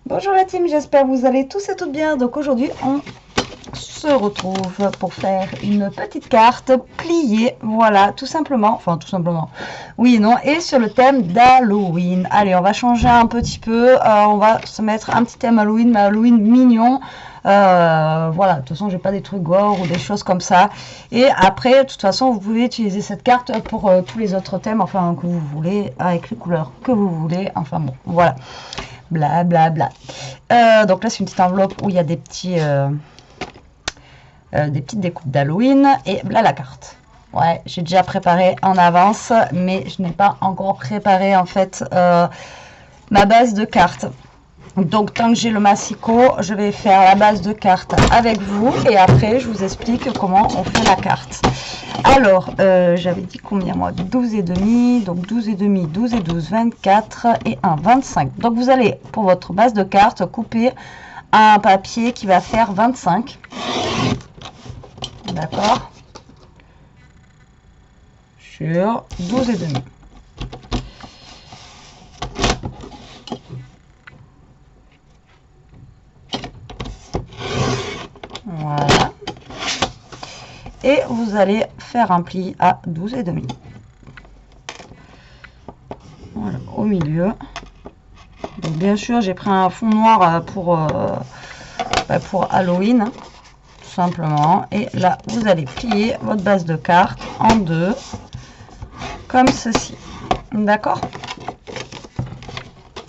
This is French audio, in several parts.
Bonjour la team, j'espère que vous allez tous et toutes bien. Donc aujourd'hui on se retrouve pour faire une petite carte pliée, voilà, tout simplement, enfin tout simplement, oui et non, et sur le thème d'Halloween. Allez, on va changer un petit peu, on va se mettre un petit thème Halloween, mais Halloween mignon. Voilà, de toute façon j'ai pas des trucs gore ou des choses comme ça, et après de toute façon vous pouvez utiliser cette carte pour tous les autres thèmes, enfin que vous voulez, avec les couleurs que vous voulez, enfin bon, voilà, bla bla bla. Donc là c'est une petite enveloppe où il y a des petites découpes d'Halloween, et là la carte. Ouais, j'ai déjà préparé en avance, mais je n'ai pas encore préparé en fait ma base de cartes. Donc tant que j'ai le massicot, je vais faire la base de cartes avec vous, et après je vous explique comment on fait la carte. Alors, j'avais dit combien moi, 12 et demi, donc 12 et demi, 12 et 12, 24 et 1, 25. Donc vous allez, pour votre base de cartes, couper un papier qui va faire 25. D'accord, sur 12 et demi. Voilà. Et vous allez faire un pli à 12 et demi. Voilà, au milieu. Donc bien sûr, j'ai pris un fond noir pour Halloween, tout simplement. Et là, vous allez plier votre base de cartes en deux, comme ceci. D'accord?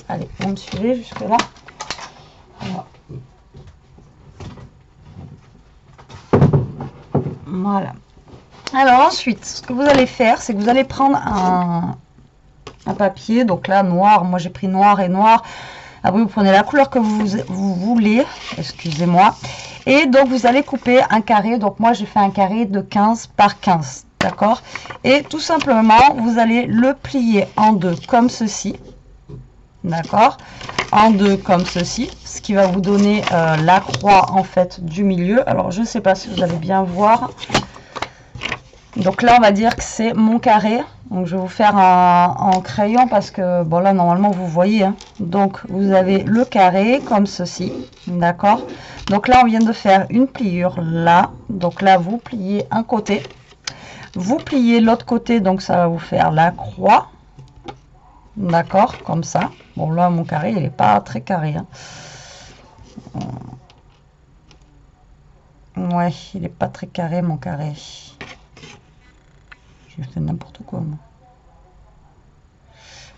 Allez, vous me suivez jusque là. Voilà. Alors ensuite, ce que vous allez faire, c'est que vous allez prendre un papier, donc là noir, moi j'ai pris noir et noir. Après vous prenez la couleur que vous voulez, excusez-moi, et donc vous allez couper un carré. Donc moi j'ai fait un carré de 15 par 15, d'accord, et tout simplement vous allez le plier en deux comme ceci, d'accord, en deux comme ceci, ce qui va vous donner la croix en fait du milieu. Alors je ne sais pas si vous allez bien voir. Donc là on va dire que c'est mon carré, donc je vais vous faire en crayon parce que bon là normalement vous voyez, hein. Donc vous avez le carré comme ceci, d'accord. Donc là on vient de faire une pliure là, donc là vous pliez un côté, vous pliez l'autre côté, donc ça va vous faire la croix, d'accord, comme ça. Bon là mon carré il n'est pas très carré, hein. Ouais, il n'est pas très carré mon carré. J'ai fait n'importe quoi, moi.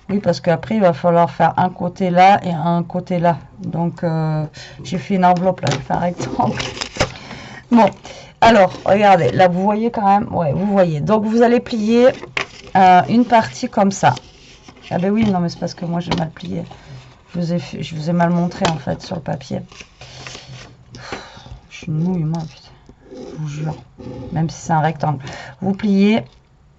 Oui, parce qu'après, il va falloir faire un côté là et un côté là. Donc, j'ai fait une enveloppe, là, j'ai fait un rectangle. Bon, alors, regardez, là, vous voyez quand même. Ouais, vous voyez. Donc, vous allez plier une partie comme ça. Ah ben oui, non, mais c'est parce que moi, j'ai mal plié. Je vous ai mal montré, en fait, sur le papier. Je suis nouille, moi, putain. Je vous jure. Même si c'est un rectangle. Vous pliez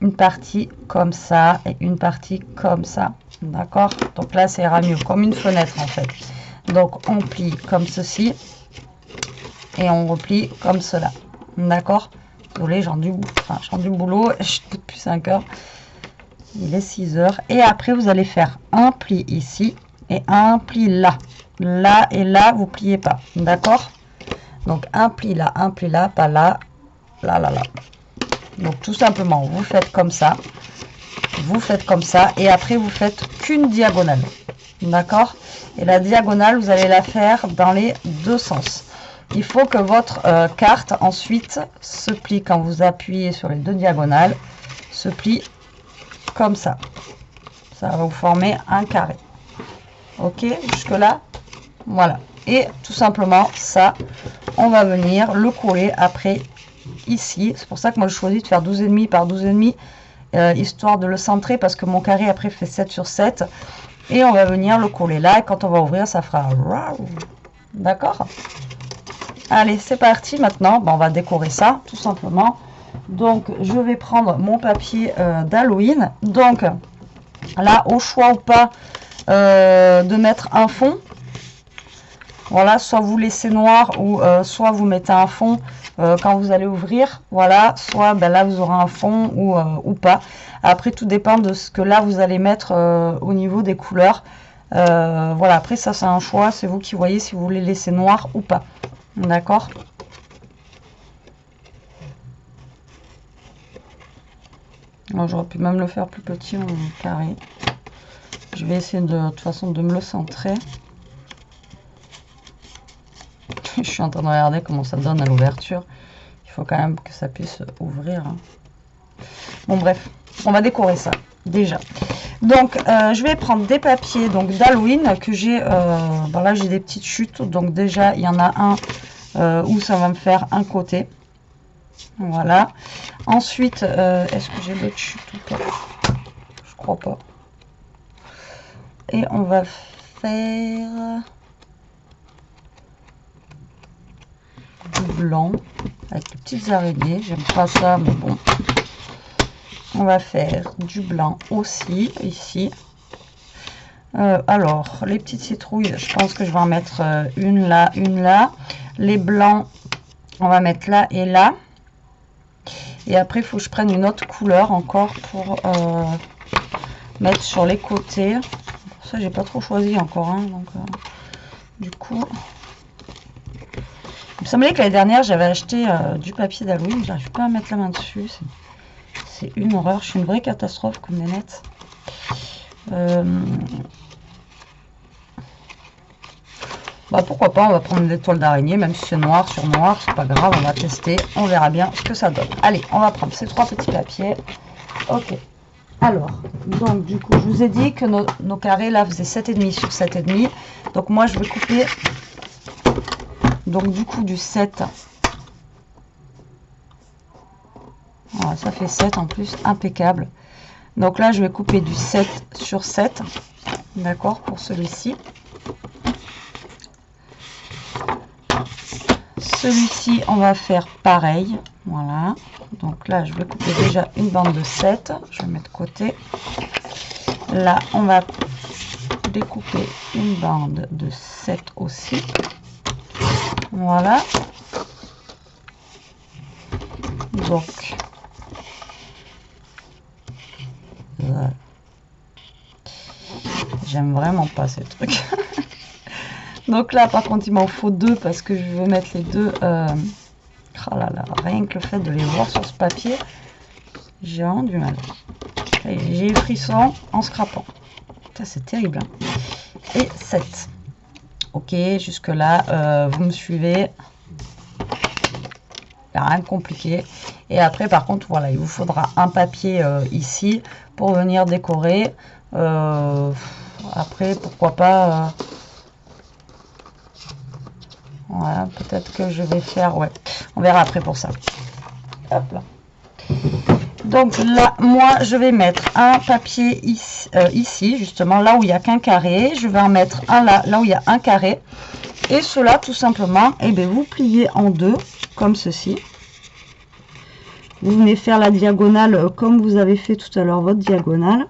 une partie comme ça et une partie comme ça, d'accord. Donc là ça ira mieux, comme une fenêtre en fait. Donc on plie comme ceci et on replie comme cela, d'accord. Désolé, j'ai du boulot, je ne depuis 5 heures, il est 6 heures. Et après vous allez faire un pli ici et un pli là, là et là vous pliez pas, d'accord. Donc un pli là, pas là, là, là, là. Donc tout simplement vous faites comme ça, et après vous faites qu'une diagonale, d'accord. Et la diagonale vous allez la faire dans les deux sens. Il faut que votre carte ensuite se plie, quand vous appuyez sur les deux diagonales, se plie comme ça. Ça va vous former un carré. Ok, jusque là, voilà. Et tout simplement ça, on va venir le coller après ici. C'est pour ça que moi je choisis de faire 12,5 par 12,5, histoire de le centrer, parce que mon carré après fait 7 sur 7, et on va venir le coller là, et quand on va ouvrir ça fera d'accord. Allez, c'est parti. Maintenant on va décorer ça tout simplement. Donc je vais prendre mon papier d'Halloween, donc là au choix ou pas de mettre un fond. Voilà, soit vous laissez noir, ou soit vous mettez un fond quand vous allez ouvrir, voilà, soit ben là vous aurez un fond ou pas. Après tout dépend de ce que là vous allez mettre au niveau des couleurs. Voilà, après ça c'est un choix, c'est vous qui voyez si vous voulez laisser noir ou pas. D'accord? J'aurais pu même le faire plus petit en carré. Je vais essayer de toute façon de me le centrer. Je suis en train de regarder comment ça donne à l'ouverture. Il faut quand même que ça puisse ouvrir. Hein. Bon bref, on va décorer ça déjà. Donc je vais prendre des papiers donc d'Halloween que j'ai. Bon là j'ai des petites chutes. Donc déjà il y en a un où ça va me faire un côté. Voilà. Ensuite, est-ce que j'ai d'autres chutes ou pas? Je crois pas. Et on va faire du blanc avec les petites araignées. J'aime pas ça, mais bon. On va faire du blanc aussi, ici. Alors, les petites citrouilles, je pense que je vais en mettre une là, une là. Les blancs, on va mettre là et là. Et après, il faut que je prenne une autre couleur encore pour mettre sur les côtés. Ça, j'ai pas trop choisi encore. Hein, donc, du coup, il me semblait que l'année dernière, j'avais acheté du papier d'Halloween. J'arrive pas à mettre la main dessus. C'est une horreur. Je suis une vraie catastrophe comme nénette. Bah pourquoi pas, on va prendre des toiles d'araignée, même si c'est noir sur noir, c'est pas grave, on va tester, on verra bien ce que ça donne. Allez, on va prendre ces 3 petits papiers. Ok. Alors, donc du coup, je vous ai dit que nos carrés là faisaient 7,5 sur 7,5. Donc moi, je vais couper, donc du coup, du 7. Voilà, ça fait 7 en plus, impeccable. Donc là, je vais couper du 7 sur 7. D'accord, pour celui-ci. Celui-ci, on va faire pareil. Voilà. Donc là, je vais couper déjà une bande de 7. Je vais mettre de côté. Là, on va découper une bande de 7 aussi. Voilà. Donc, voilà. J'aime vraiment pas ces trucs. Donc là, par contre, il m'en faut 2 parce que je veux mettre les deux. Oh là là, rien que le fait de les voir sur ce papier, j'ai vraiment du mal. J'ai les frissons en scrapant. Ça, c'est terrible. Hein. Et 7. Ok, jusque là, vous me suivez. Il n'y a rien de compliqué. Et après, par contre, voilà, il vous faudra un papier ici pour venir décorer. Après, pourquoi pas... Voilà, peut-être que je vais faire, ouais, on verra après pour ça. Hop là. Donc là, moi, je vais mettre un papier ici, justement, là où il n'y a qu'un carré. Je vais en mettre un là, là où il y a un carré. Et cela, tout simplement, eh bien, vous pliez en deux, comme ceci. Vous venez faire la diagonale comme vous avez fait tout à l'heure, votre diagonale.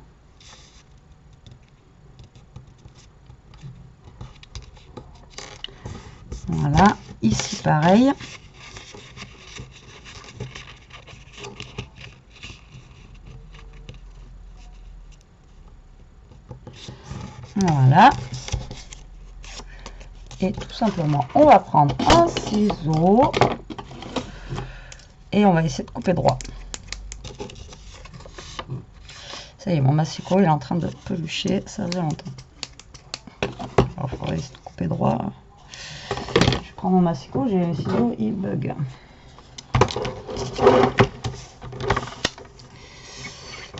Voilà, ici pareil. Voilà. Et tout simplement, on va prendre un ciseau et on va essayer de couper droit. Ça y est, mon massicot il est en train de pelucher, ça faisait longtemps. Alors, il faudrait essayer de couper droit. Je prends mon massicot, j'ai les ciseaux, il bug.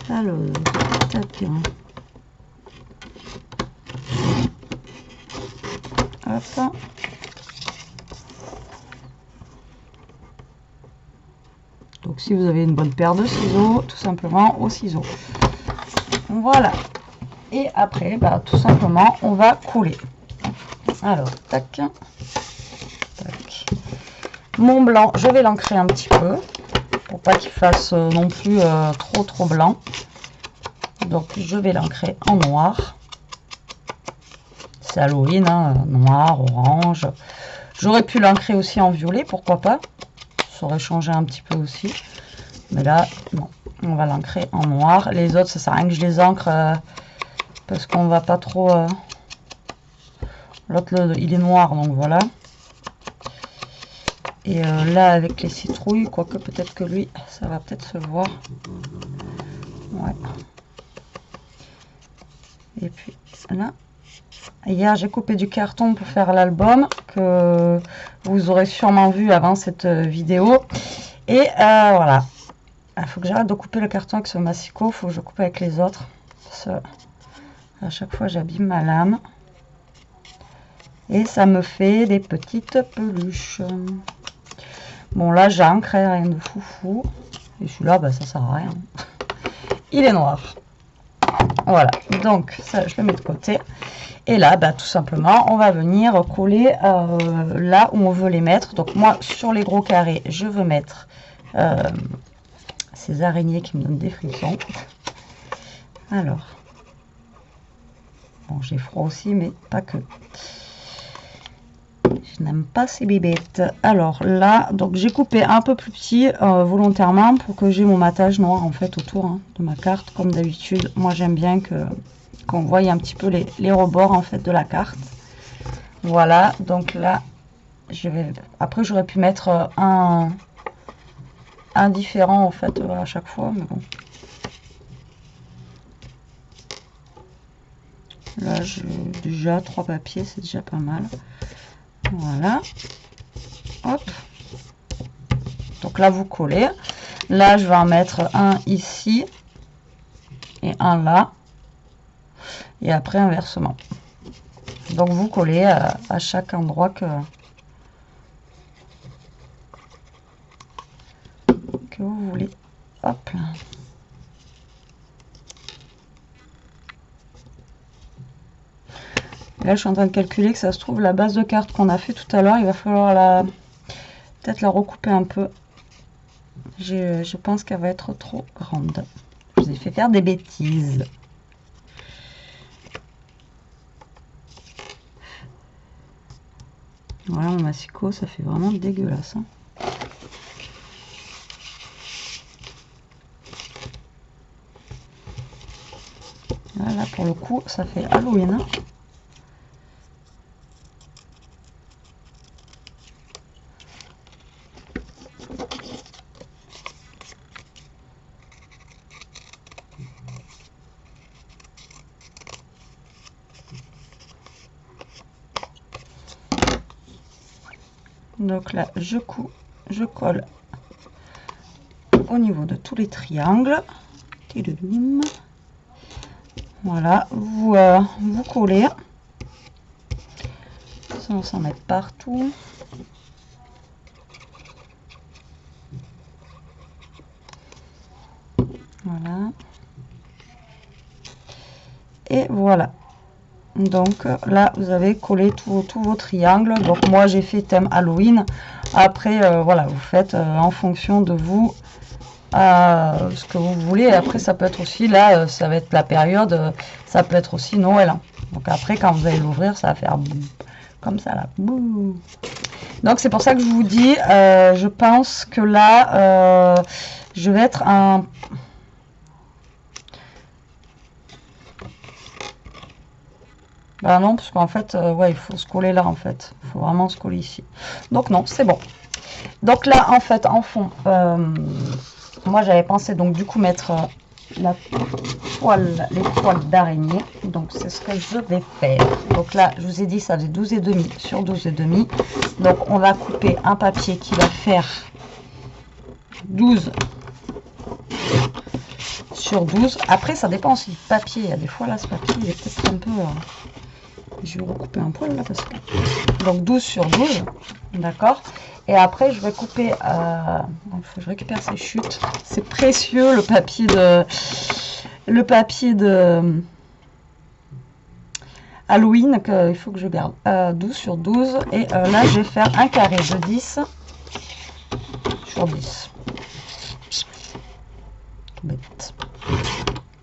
Alors, tac. Hop. Donc si vous avez une bonne paire de ciseaux, tout simplement au ciseau. Voilà. Et après, bah, tout simplement, on va couler. Alors, tac. Tac. Mon blanc, je vais l'ancrer un petit peu pour pas qu'il fasse non plus trop blanc. Donc je vais l'ancrer en noir. C'est Halloween, hein, noir, orange. J'aurais pu l'ancrer aussi en violet, pourquoi pas. Ça aurait changé un petit peu aussi. Mais là, non. On va l'ancrer en noir. Les autres, ça sert à rien que je les ancre parce qu'on va pas trop L'autre, il est noir, donc voilà. Et là, avec les citrouilles, quoique peut-être que lui, ça va peut-être se voir. Ouais. Et puis là, hier, j'ai coupé du carton pour faire l'album, que vous aurez sûrement vu avant cette vidéo. Et voilà. Il faut que j'arrête de couper le carton avec ce massicot, il faut que je coupe avec les autres. Parce que à chaque fois, j'abîme ma lame. Et ça me fait des petites peluches. Bon, là, j'ancre, rien de foufou. Et celui-là, bah, ça sert à rien. Il est noir. Voilà, donc ça, je le mets de côté. Et là, bah, tout simplement, on va venir coller là où on veut les mettre. Donc moi, sur les gros carrés, je veux mettre ces araignées qui me donnent des frissons. Alors, bon, j'ai froid aussi, mais pas que. Je n'aime pas ces bébêtes. Alors là, donc j'ai coupé un peu plus petit volontairement pour que j'ai mon matage noir en fait autour de ma carte. Comme d'habitude, moi j'aime bien qu'on voie un petit peu les rebords en fait de la carte. Voilà, donc là, après j'aurais pu mettre un différent en fait à chaque fois, mais bon. Là, j'ai déjà 3 papiers, c'est déjà pas mal. Voilà. Hop. Donc là, vous collez. Là, je vais en mettre un ici et un là. Et après, inversement. Donc, vous collez à chaque endroit que vous voulez. Hop là. Là, je suis en train de calculer que ça se trouve la base de carte qu'on a fait tout à l'heure. Il va falloir peut-être la recouper un peu. Je pense qu'elle va être trop grande. Je vous ai fait faire des bêtises. Voilà, mon massicot, ça fait vraiment dégueulasse. Voilà, pour le coup, ça fait Halloween. Donc là, je colle au niveau de tous les triangles. Voilà, vous collez. Sans s'en mettre partout. Voilà. Et voilà. Donc là, vous avez collé tous vos triangles. Donc moi, j'ai fait thème Halloween. Après, voilà, vous faites en fonction de vous ce que vous voulez. Et après, ça peut être aussi, là, ça va être la période, ça peut être aussi Noël. Donc après, quand vous allez l'ouvrir, ça va faire comme ça, là. Bouh. Donc c'est pour ça que je vous dis, je pense que là, je vais être un... Bah non, parce qu'en fait, ouais, il faut se coller là, en fait. Il faut vraiment se coller ici. Donc non, c'est bon. Donc là, en fait, en fond, moi, j'avais pensé, donc, du coup, mettre les poils d'araignée. Donc, c'est ce que je vais faire. Donc là, je vous ai dit, ça faisait 12,5 sur 12,5. Donc, on va couper un papier qui va faire 12 sur 12. Après, ça dépend aussi du papier. Il y a des fois, là, ce papier, il est peut-être un peu... je vais recouper un poil là parce que... Donc 12 sur 12, d'accord. Et après je vais couper, il faut que je récupère ces chutes. C'est précieux le papier de Halloween qu'il faut que je garde. 12 sur 12 et là je vais faire un carré de 10 sur 10. Bête.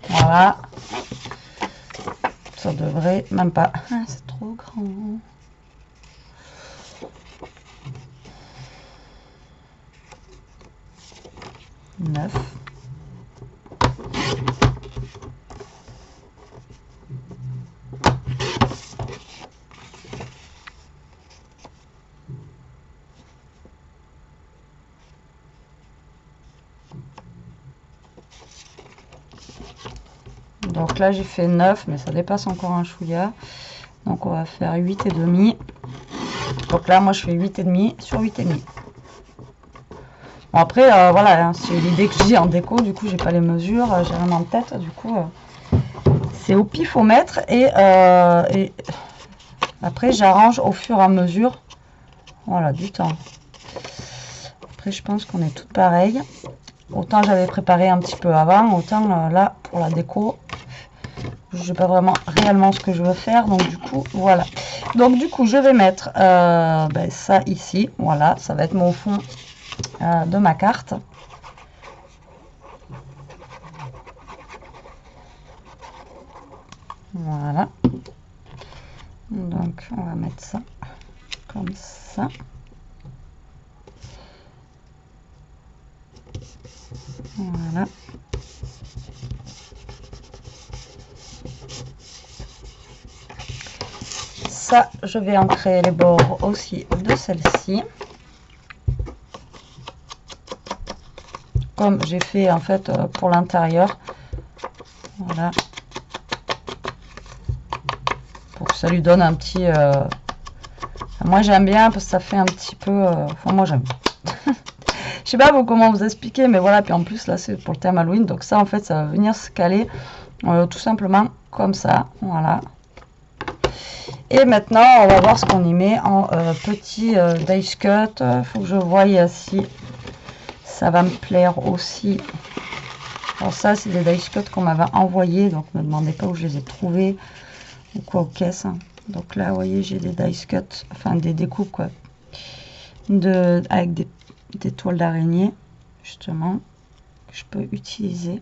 Voilà. Ça devrait même pas. Ah, c'est trop grand. 9. Donc là j'ai fait 9, mais ça dépasse encore un chouïa. Donc on va faire 8,5. Donc là moi je fais 8,5 sur 8,5. Bon après voilà, hein, c'est l'idée que j'ai en déco, du coup j'ai pas les mesures, j'ai rien en tête, du coup c'est au pifomètre et après j'arrange au fur et à mesure, voilà, du temps. Après je pense qu'on est toutes pareilles. Autant j'avais préparé un petit peu avant, autant là pour la déco je sais pas vraiment réellement ce que je veux faire, donc du coup voilà. Donc du coup je vais mettre ça ici, voilà, ça va être mon fond de ma carte. Voilà, donc on va mettre ça comme ça. Voilà. Ça, je vais ancrer les bords aussi de celle-ci. Comme j'ai fait en fait pour l'intérieur. Voilà. Pour que ça lui donne un petit... Moi j'aime bien parce que ça fait un petit peu... Enfin moi j'aime bien. Je sais pas comment vous expliquer, mais voilà. Puis en plus là c'est pour le thème Halloween. Donc ça en fait ça va venir se caler tout simplement comme ça. Voilà. Et maintenant, on va voir ce qu'on y met en petit dice cut. Il faut que je voie si ça va me plaire aussi. Alors ça, c'est des dice cut qu'on m'avait envoyés. Donc, ne me demandez pas où je les ai trouvés ou quoi aux caisses. Donc là, vous voyez, j'ai des dice cut, enfin des découpes quoi, avec des toiles d'araignée, justement, que je peux utiliser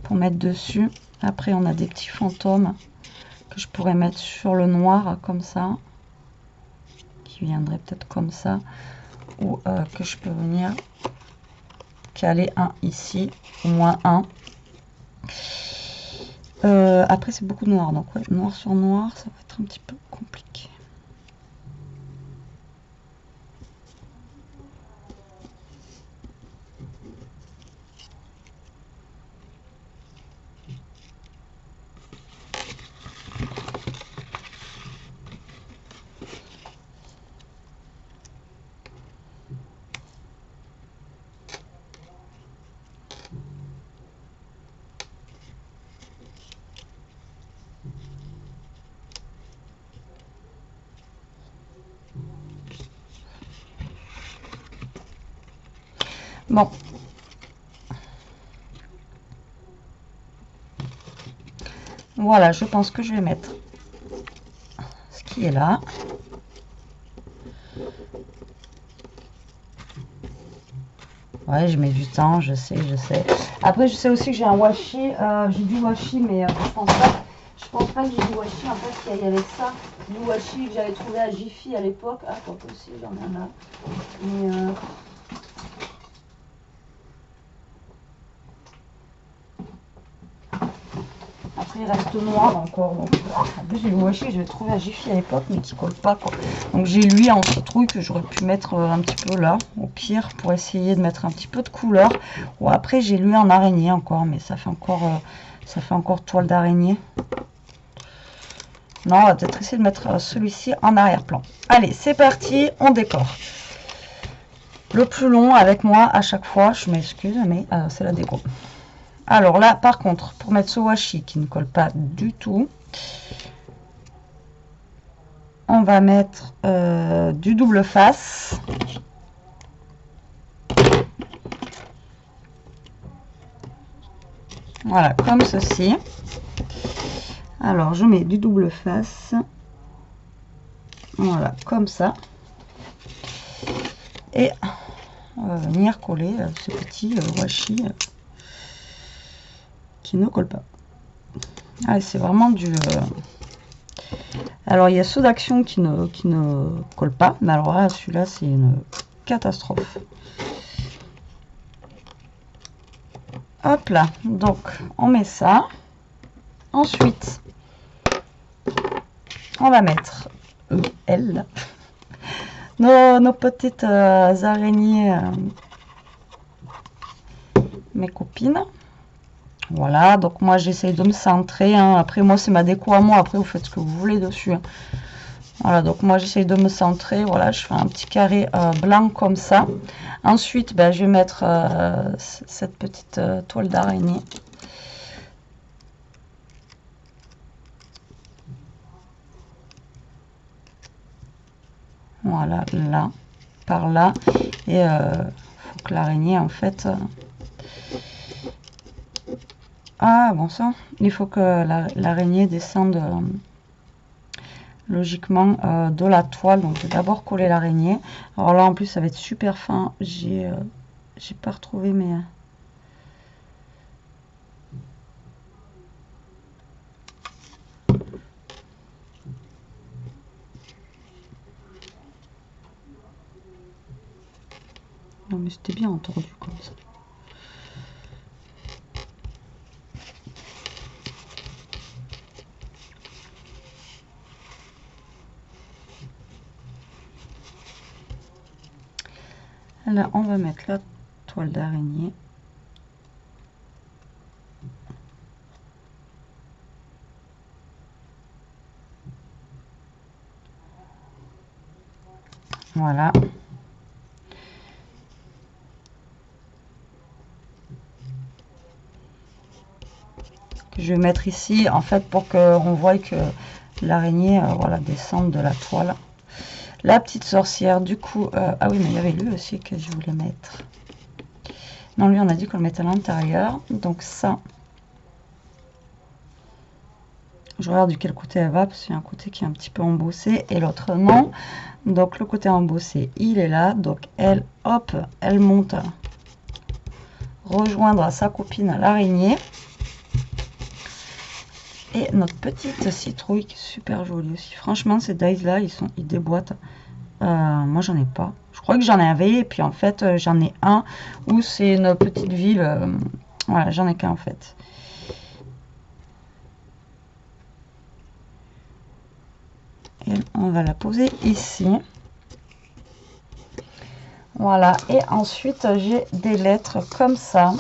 pour mettre dessus. Après, on a des petits fantômes que je pourrais mettre sur le noir comme ça, qui viendrait peut-être comme ça, ou que je peux venir caler un ici, au moins un. Après c'est beaucoup de noir, donc ouais, noir sur noir ça va être un petit peu compliqué. Bon, voilà, je pense que je vais mettre ce qui est là. Ouais, je mets du temps, je sais. Après, je sais aussi que j'ai un washi, j'ai du washi, mais je pense pas que j'ai du washi en fait qu'il y avait ça, du washi que j'avais trouvé à Jiffy à l'époque. Ah, quoi que si, j'en ai là. Mais après, il reste noir encore. Donc, en plus, j'ai le washi que j'avais trouvé à Jiffy à l'époque, mais qui colle pas quoi. Donc, j'ai lui en citrouille que j'aurais pu mettre un petit peu là, au pire, pour essayer de mettre un petit peu de couleur. Ou après, j'ai lui en araignée encore, mais ça fait encore toile d'araignée. Non, on va peut-être essayer de mettre celui-ci en arrière-plan. Allez, c'est parti, on décore. Le plus long avec moi à chaque fois, je m'excuse, mais c'est la déco. Alors là, par contre, pour mettre ce washi qui ne colle pas du tout, on va mettre du double face. Voilà, comme ceci. Alors, je mets du double face. Voilà, comme ça. Et on va venir coller ce petit washi qui ne colle pas. Ah, c'est vraiment du... Alors, il y a ceux d'action qui ne collent pas. Mais alors là, celui-là, c'est une catastrophe. Hop là. Donc, on met ça. Ensuite, on va mettre elle. Nos petites araignées, mes copines. Voilà, donc moi j'essaye de me centrer, hein. Après moi c'est ma déco à moi, après vous faites ce que vous voulez dessus, hein. Voilà, donc moi j'essaye de me centrer, voilà, je fais un petit carré blanc comme ça. Ensuite, ben, je vais mettre cette petite toile d'araignée. Voilà, là, par là. Et faut que l'araignée, en fait... Ah, bon sang, il faut que l'araignée descende logiquement de la toile. Donc, je vais d'abord coller l'araignée. Alors là, en plus, ça va être super fin. J'ai pas retrouvé mes... Non, mais c'était bien entendu comme ça. Là, on va mettre la toile d'araignée. Voilà. Je vais mettre ici, en fait, pour qu'on voit que l'araignée voilà, descend de la toile. La petite sorcière, du coup... ah oui, mais il y avait lui aussi que je voulais mettre. Non, lui, on a dit qu'on le mettait à l'intérieur. Donc ça... Je regarde du quel côté elle va, parce qu'il y a un côté qui est un petit peu embossé et l'autre non. Donc le côté embossé, il est là. Donc elle, hop, elle monte rejoindre sa copine l'araignée. Et notre petite citrouille qui est super jolie aussi. Franchement, ces dies là, ils déboîtent. Moi, j'en ai pas. Je crois que j'en avais, et puis en fait, j'en ai un où c'est une petite ville. Voilà, j'en ai qu'un en fait. Et on va la poser ici. Voilà, et ensuite j'ai des lettres comme ça.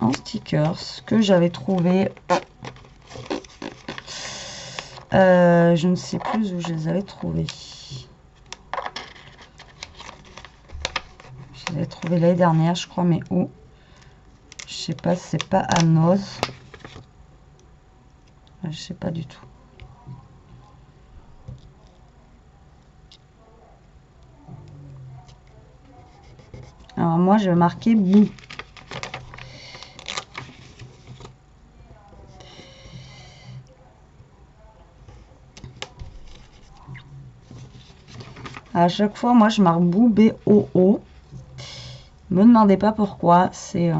En stickers que j'avais trouvé. Je ne sais plus où je les avais trouvés. Je les avais trouvés l'année dernière, je crois, mais où? Je sais pas, c'est pas à Noz. Je sais pas du tout. Alors moi, je vais marquer bout. À chaque fois, moi, je marque bout, B-O-O. Me demandez pas pourquoi, c'est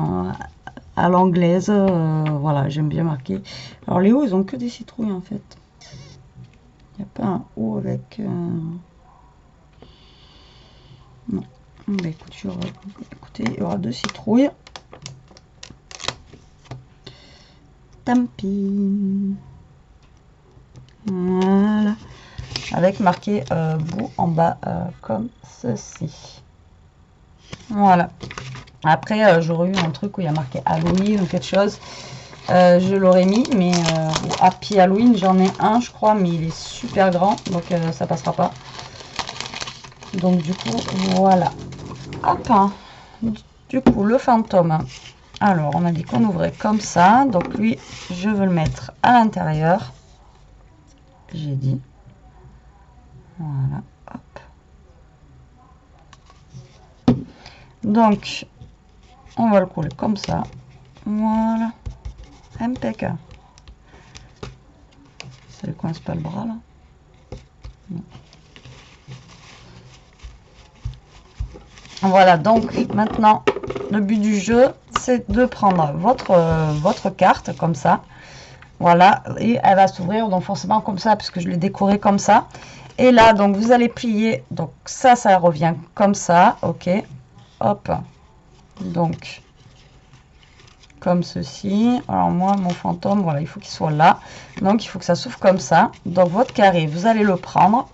à l'anglaise. Voilà, j'aime bien marquer. Alors les O, ils ont que des citrouilles en fait. Il n'y a pas un O avec... Non. Bah, écoutez, il y aura deux citrouilles. Tant pis. Voilà. Avec marqué bout en bas comme ceci. Voilà. Après, j'aurais eu un truc où il y a marqué Halloween ou quelque chose. Je l'aurais mis, mais Happy Halloween, j'en ai un, je crois, mais il est super grand, donc ça passera pas. Donc du coup, voilà. Hop, hein. Du coup, le fantôme. Alors, on a dit qu'on ouvrait comme ça. Donc lui, je veux le mettre à l'intérieur. J'ai dit. Voilà, hop. Donc, on va le coller comme ça. Voilà. Impeccable. Ça ne coince pas le bras là. Non. Voilà, donc maintenant, le but du jeu, c'est de prendre votre carte comme ça. Voilà, et elle va s'ouvrir donc forcément comme ça, puisque je l'ai décoré comme ça. Et là, donc vous allez plier, donc ça revient comme ça, ok. Hop, donc comme ceci. Alors moi, mon fantôme, voilà, il faut qu'il soit là. Donc, il faut que ça s'ouvre comme ça. Donc, votre carré, vous allez le prendre.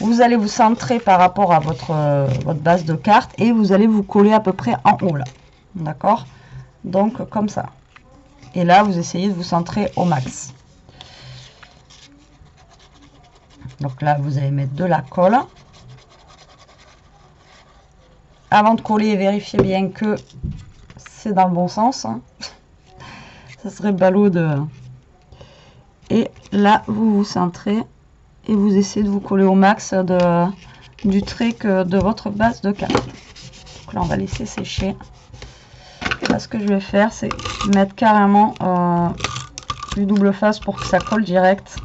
Vous allez vous centrer par rapport à votre base de carte et vous allez vous coller à peu près en haut là. D'accord? Donc, comme ça. Et là, vous essayez de vous centrer au max. Donc là, vous allez mettre de la colle. Avant de coller, vérifiez bien que c'est dans le bon sens. Hein. Ça serait ballot de... Et là, vous vous centrez et vous essayez de vous coller au max du trait de votre base de carte. Donc là, on va laisser sécher. Là, ce que je vais faire, c'est mettre carrément du double face pour que ça colle direct.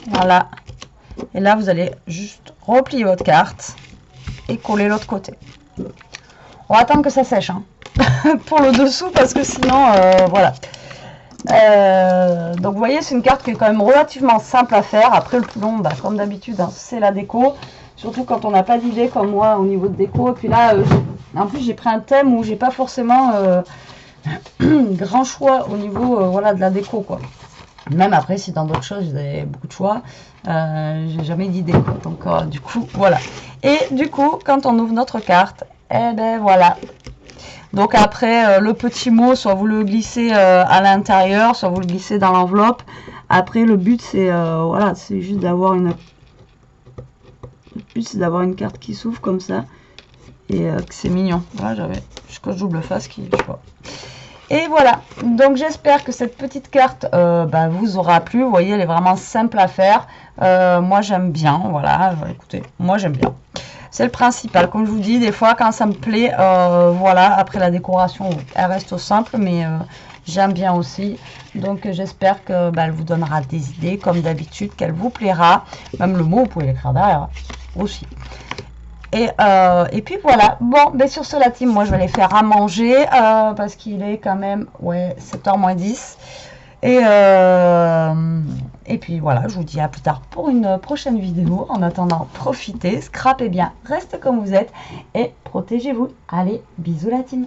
Voilà. Et là, vous allez juste replier votre carte et coller l'autre côté. On va attendre que ça sèche hein, pour le dessous parce que sinon, voilà. Donc vous voyez, c'est une carte qui est quand même relativement simple à faire. Après, le plus long, bah, comme d'habitude, hein, c'est la déco. Surtout quand on n'a pas d'idée comme moi au niveau de déco. Et puis là, en plus, j'ai pris un thème où j'ai pas forcément grand choix au niveau voilà, de la déco, quoi. Même après, si dans d'autres choses, vous avez beaucoup de choix, j'ai jamais d'idée. Donc, du coup, voilà. Et du coup, quand on ouvre notre carte, eh ben voilà. Donc après, le petit mot, soit vous le glissez à l'intérieur, soit vous le glissez dans l'enveloppe. Après, le but, c'est voilà, c'est juste d'avoir une... Le but, c'est d'avoir une carte qui s'ouvre comme ça. Et que c'est mignon. Voilà, j'avais jusqu'au double face qui... Je sais pas. Et voilà, donc j'espère que cette petite carte bah, vous aura plu. Vous voyez, elle est vraiment simple à faire. Moi, j'aime bien. Voilà, écoutez, moi, j'aime bien. C'est le principal. Comme je vous dis, des fois, quand ça me plaît, voilà, après la décoration, elle reste simple, mais j'aime bien aussi. Donc, j'espère que bah, elle vous donnera des idées, comme d'habitude, qu'elle vous plaira. Même le mot, vous pouvez l'écrire derrière aussi. Et puis voilà, bon, ben sur ce la team, moi je vais les faire à manger parce qu'il est quand même, ouais, 7h moins 10. Et puis voilà, je vous dis à plus tard pour une prochaine vidéo. En attendant, profitez, scrapez bien, restez comme vous êtes et protégez-vous. Allez, bisous la team.